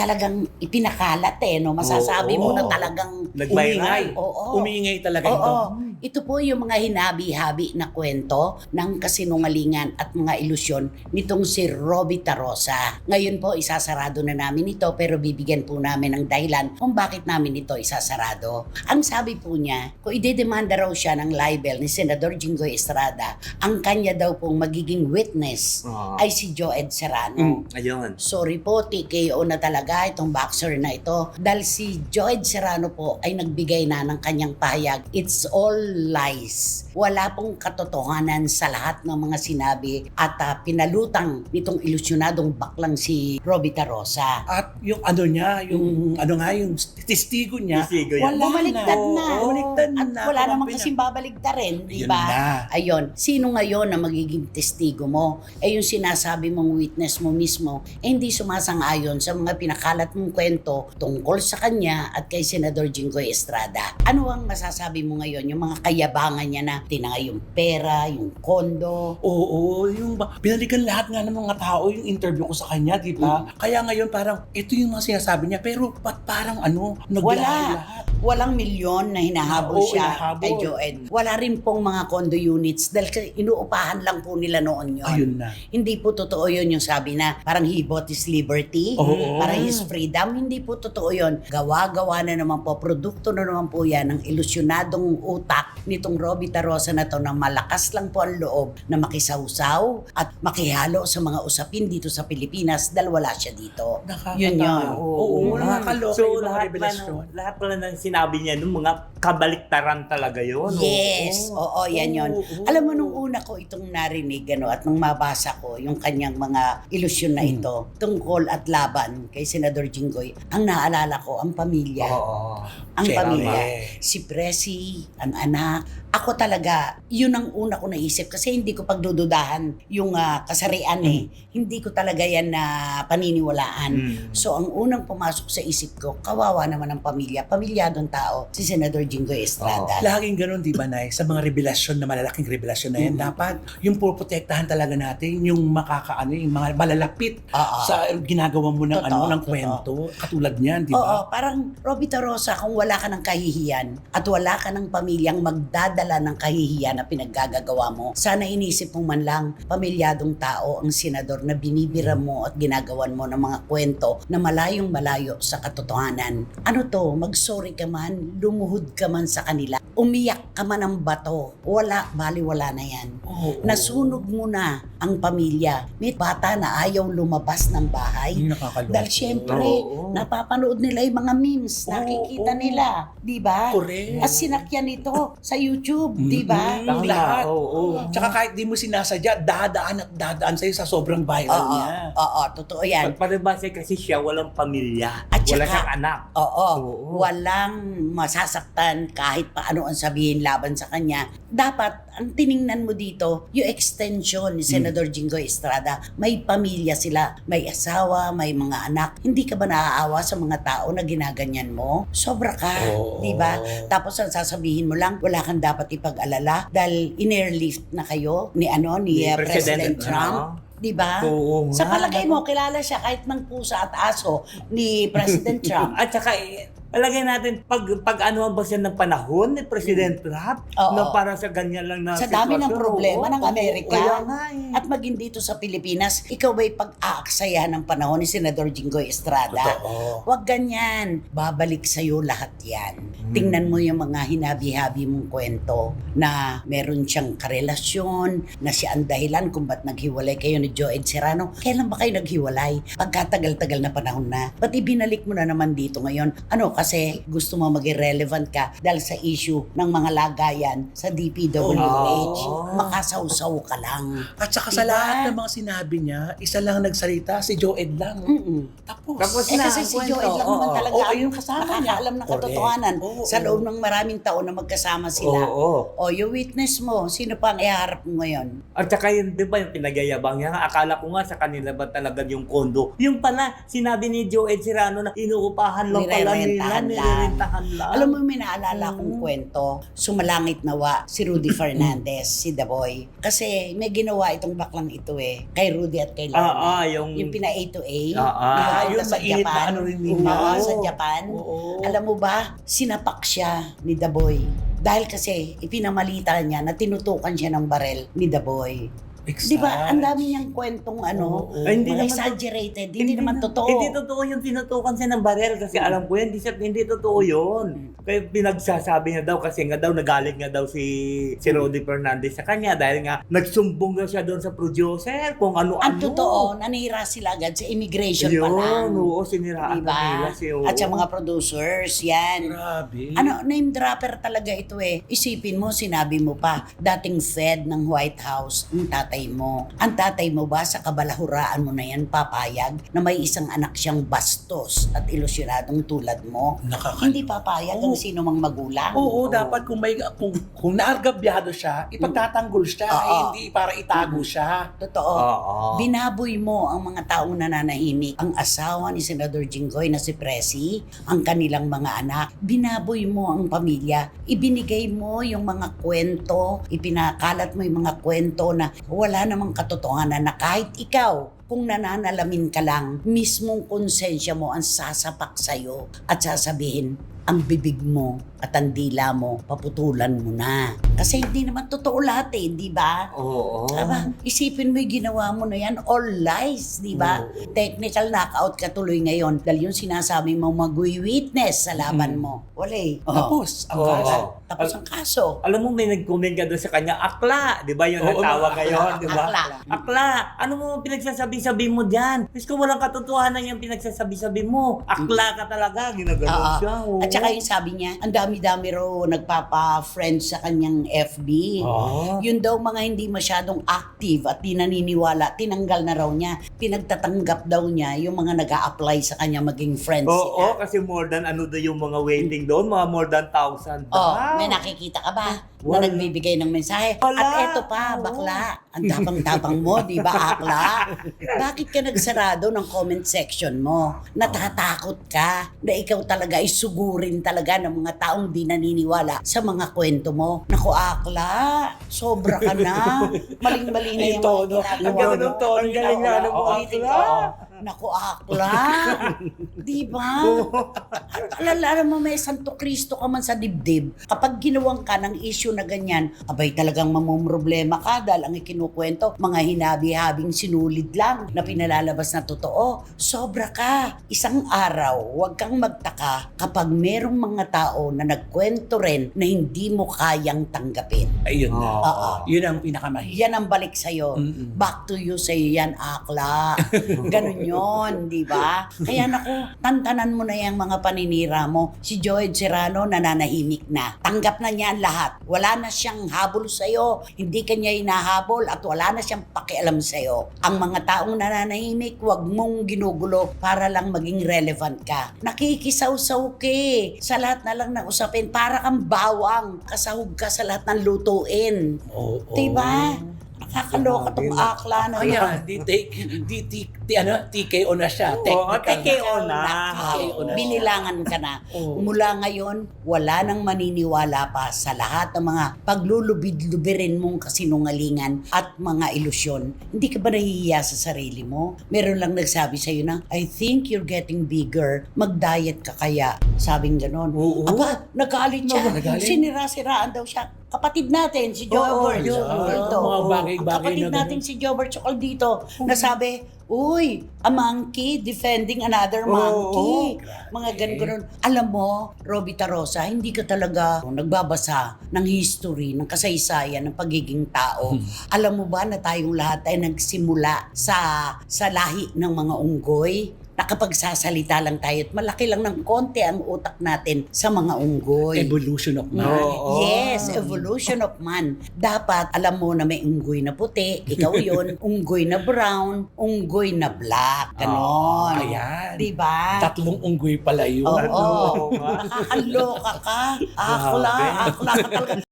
talagang ipinakalat no? Masasabi mo na talagang Nag-viral. Umingay talaga ito. Ito po yung mga hinabi-habi na kwento ng kasinungalingan at mga ilusyon nitong si Robby Tarosa. Ngayon po, isasarado na namin ito pero bibigyan po namin ng dahilan kung bakit namin ito isasarado. Ang sabi po niya, kung idedemanda raw siya ng libel ni Senador Jinggoy Estrada, ang kanya daw pong magiging witness ay si Joed Serrano. Ayun. Sorry po, TKO na talaga itong boxer na ito. Dahil si Joed Serrano po ay nagbigay na ng kanyang pahayag. It's all lies. Wala pong katotohanan sa lahat ng mga sinabi at pinalutang nitong ilusyonadong baklang si Robby Tarosa. At yung ano niya, yung yung testigo niya, wala Bumaliktad na. Bumaliktad At na. wala namang kasing babaligtarin, di Ayun ba? na. Ayun. Sino ngayon na magiging testigo mo? Yung sinasabi mong witness mo mismo, hindi sumasang-ayon sa mga pinakalat mong kwento tungkol sa kanya at kay Senador Jinggoy Estrada. Ano ang masasabi mo ngayon? Yung mga kayabangan niya na tinangay yung pera, yung kondo. Oo, yung binalikan lahat nga ng mga tao yung interview ko sa kanya, di ba? Kaya ngayon parang ito yung mga sinasabi niya, pero ba't parang naglahay lahat? Walang milyon na hinahabol Oo, siya hinahabol. kay Joed. Wala rin pong mga condo units dahil inuupahan lang po nila noon yun. Ayun na. Hindi po totoo yun yung sabi na parang he bought his liberty, Oo. parang his freedom. Hindi po totoo yun. Gawa-gawa na naman po, produkto na naman po yan ng ilusyonadong utak nitong Robby Tarosa na to na malakas lang po ang loob na makisawsaw at makihalo sa mga usapin dito sa Pilipinas dahil wala siya dito. Yun yun. Oo, nakakaloka So, yung mga lahat revelasyon. lahat pala ng sinabi niya nung mga kabaliktaran talaga yun. Yes, oo, yan yun. Alam mo, nung una ko itong narinig at nung mabasa ko yung kanyang mga ilusyon na ito tungkol at laban kay Senador Jinggoy, ang naalala ko, ang pamilya. Ang Siyempre. pamilya. Si Presi, ang anak. Ako talaga, yun ang una ko naisip kasi hindi ko pagdududahan yung kasarian Hindi ko talaga yan na paniniwalaan. So, ang unang pumasok sa isip ko, kawawa naman ang pamilya. Pamilyadong tao, si Senador Jinggoy Estrada. Laging ganun, di ba, Nay? Sa mga revelasyon na malalaking revelasyon na yan, dapat yung puprotektahan talaga natin yung yung mga malalapit sa ginagawa mo ng Totoo, ng kwento. Katulad niyan, di ba? Oo, parang Robby Tarosa, kung wala ka ng kahihiyan at wala ka ng pamilyang magdadala ng kahihiyan na pinaggagawa mo, sana inisip mo man lang pamilyadong tao ang senador na binibira mo at ginagawan mo ng mga kwento na malayong malayo sa katotohanan. Ano to, mag-sorry ka man, lumuhod ka man sa kanila, umiyak ka man ng bato, baliwala na yan. Nasunog mo na ang pamilya. May bata na ayaw lumabas ng bahay. Nakakalungkot. Dahil syempre, napapanood nila yung mga memes, nakikita nila, di ba? Correct. At sinakyan ito sa YouTube, di ba? Lahat. Oo. Tsaka kahit di mo sinasadya, dadaan sa'yo sa sobrang viral niya. Oo, totoo yan. Pagpalibase kasi siya walang pamilya. At Wala saka- siyang anak. Oo, Oo. walang masasaktan kahit paano ang sabihin laban sa kanya. Dapat, ang tiningnan mo dito, yung extension ni Senador Jinggoy Estrada, may pamilya sila, may asawa, may mga anak. Hindi ka ba naaawa sa mga tao na ginaganyan mo? Sobra ka, Oo. di ba? Tapos ang sasabihin mo lang, wala kang dapat ipag-alala dahil in-airlift na kayo ni President Trump. Di ba? Oo Sa nga. palagay mo, kilala siya kahit ng pusa at aso ni President Trump. At saka, palagay natin, pag ano ba siya ng panahon ni President Trump, Oo. na para sa ganyan lang na Sa dami ng sitwasyon, problema oo. ng Amerika. Kaya nga At maging dito sa Pilipinas, ikaw ba'y pag-aaksayahan ng panahon ni Senador Jinggoy Estrada? Totoo. Huwag ganyan. Babalik sa'yo lahat yan. Tingnan mo yung mga hinabi-habi mong kwento na meron siyang karelasyon, na siya ang dahilan kung ba't naghiwalay kayo ni Joed Serrano. Kailan ba kayo naghiwalay? Pagkatagal-tagal na panahon na. Ba't ibinalik mo na naman dito ngayon? Ano, kasi gusto mo maging relevant ka dahil sa issue ng mga lagayan sa DPWH. Makasawsaw ka lang. At saka sa Diba? lahat ng mga sinabi niya, isa lang nagsalita, si Joed lang. Tapos Kasi si Joed lang naman talaga Oo, ang yung kasama niya. nakakaalam ng Correct. katotohanan Oo, sa oo. loob ng maraming taon na magkasama sila. Oo. O, yung witness mo, sino pa ang iharap mo ngayon? At saka yun, di ba yung pinagayabang niya? Akala ko nga sa kanila ba talaga yung kondo? Yung pala, sinabi ni Joed Serrano na inuupahan lang pala Nirerenta. nila. nirerentahan lang. nirerentahan lang. Alam mo, may naalala kong kwento, sumalangit nawa si Rudy Fernandez, si The Boy. Kasi may ginawa itong baklang ito kay Rudy at kay Lorna. yung Pina-A to A. Ah, ah. Di ba? Yung Ito sa mainit na Japan. ano rin ninyo. Oo, sa Japan. Oo. Alam mo ba, sinapak siya ni The Boy. Dahil kasi ipinamalita niya na tinutukan siya ng barel ni The Boy. Exact. Di ba? Ang dami niyang kwentong Oo. Ay, hindi mga naman exaggerated. Hindi naman totoo. Hindi totoo yung tinutukan siya ng barel kasi alam ko yan, hindi totoo yun. Kaya pinagsasabi niya daw kasi nga daw nagalit nga daw si Rudy Fernandez sa kanya dahil nga nagsumbong daw siya doon sa producer kung ano-ano. Ang totoo, nanira sila agad sa immigration pa Yun, lang. oo, siniraan Diba? na nila siya. At sa mga producers, yan. Grabe. Ano, name dropper talaga ito Isipin mo, sinabi mo pa, dating Fed ng White House, ang tatay mo. Ang tatay mo ba sa kabalahuraan mo na yan papayag na may isang anak siyang bastos at ilusyonadong tulad mo? Hindi papayag ang sino mang magulang. Oo, dapat kung naargabyado siya, ipagtatanggol siya, Oo. hindi para itago siya. Totoo. Oo. Binaboy mo ang mga taong nananahimik. Ang asawa ni Senador Jinggoy na si Presi, ang kanilang mga anak. Binaboy mo ang pamilya. Ibinigay mo yung mga kwento, ipinakalat mo yung mga kwento na wala namang katotohanan na kahit ikaw, kung nananalamin ka lang, mismong konsensya mo ang sasapak sa'yo at sasabihin, ang bibig mo at ang dila mo, paputulan mo na. Kasi hindi naman totoo lahat di ba? Oo. Aba, isipin mo yung ginawa mo na yan, all lies, di ba? Technical knockout ka tuloy ngayon dahil yung sinasabi mo mag-witness sa laban mo. Wala Tapos, ang Oo. kaso. Tapos ang kaso. Alam mo, may nag-comment ka doon sa kanya, akla, di ba yun ang Oo, tawag akla, ngayon, di ba? akla. Akla, ano mo pinagsasabi-sabi mo dyan? Kasi kung walang katotohanan yung pinagsasabi-sabi mo, akla ka talaga, ginaganon Oo. siya. Oo. At saka yung sabi niya, ang dami-dami raw nagpapa-friend sa kanyang FB. Oo. Yun daw mga hindi masyadong active at di naniniwala, tinanggal na raw niya. Pinagtatanggap daw niya yung mga nag apply sa kanya maging friends Oo, sila. kasi more than ano daw yung mga waiting doon, mga more than 1,000 daw. May nakikita ka ba Wala. na nagbibigay ng mensahe? Wala. At eto pa, Oo. bakla, ang tapang-tapang mo, di ba, akla? Bakit ka nagsarado ng comment section mo? Natatakot ka na ikaw talaga ay sugurin talaga ng mga taong di naniniwala sa mga kwento mo. Naku, akla, sobra ka na. Maling-mali na yung Tono. mga Ang ginagawa galing ng mo. tono, ang galing na ano mo, Ulitin akla. ko. Naku, akla. Di ba? Alala mo, may Santo Cristo ka man sa dibdib. Kapag ginawang ka ng issue na ganyan, abay talagang mamumroblema ka dahil ang ikinukwento, mga hinabi-habing sinulid lang na pinalalabas na totoo. Sobra ka. Isang araw, huwag kang magtaka kapag merong mga tao na nagkwento rin na hindi mo kayang tanggapin. Ayun na. Oo. Yun ang pinakamahirap. Yan ang balik sa'yo. Mm-mm. Back to you sa'yo yan, akla. Ganun yon, di ba? Kaya naku, tantanan mo na yung mga paninira mo. Si Joed Serrano nananahimik na. Tanggap na niya ang lahat. Wala na siyang habol sa'yo. Hindi kanya hinahabol at wala na siyang pakialam sa'yo. Ang mga taong nananahimik, wag mong ginugulo para lang maging relevant ka. Nakikisaw-saw ka sa lahat na lang ng usapin. Para kang bawang. Kasahog ka sa lahat ng lutuin. Oo. Diba? Nakakaloka tong akla na Ayan, TKO na siya. Oo, Technical. TKO na. TKO na siya. Binilangan ka na. Oo. Mula ngayon, wala nang maniniwala pa sa lahat ng mga paglulubid-lubirin mong kasinungalingan at mga ilusyon. Hindi ka ba nahihiya sa sarili mo? Meron lang nagsabi sa'yo na, I think you're getting bigger. Mag-diet ka kaya. Sabing ganon. Oo. Aba, nagalit siya. Nagalit? Sinira-siraan daw siya. Kapatid natin, si Jobert. yun. Dito. Mga bagay-bagay Kapatid na natin si Jobert Chokal dito. Nasabi, uy, a monkey defending another monkey. Mga ganun. Alam mo, Robita Rosa, hindi ka talaga nagbabasa ng history, ng kasaysayan, ng pagiging tao. Alam mo ba na tayong lahat ay nagsimula sa lahi ng mga unggoy? Nakapagsasalita lang tayo at malaki lang ng konti ang utak natin sa mga unggoy. Evolution of man. Oo. Yes, evolution of man. Dapat alam mo na may unggoy na puti, ikaw yun, unggoy na brown, unggoy na black, ganon. Ayan. Diba? Tatlong unggoy pala yun. Oo. Oo nga. Nakakaloka ka. Akla ka talaga.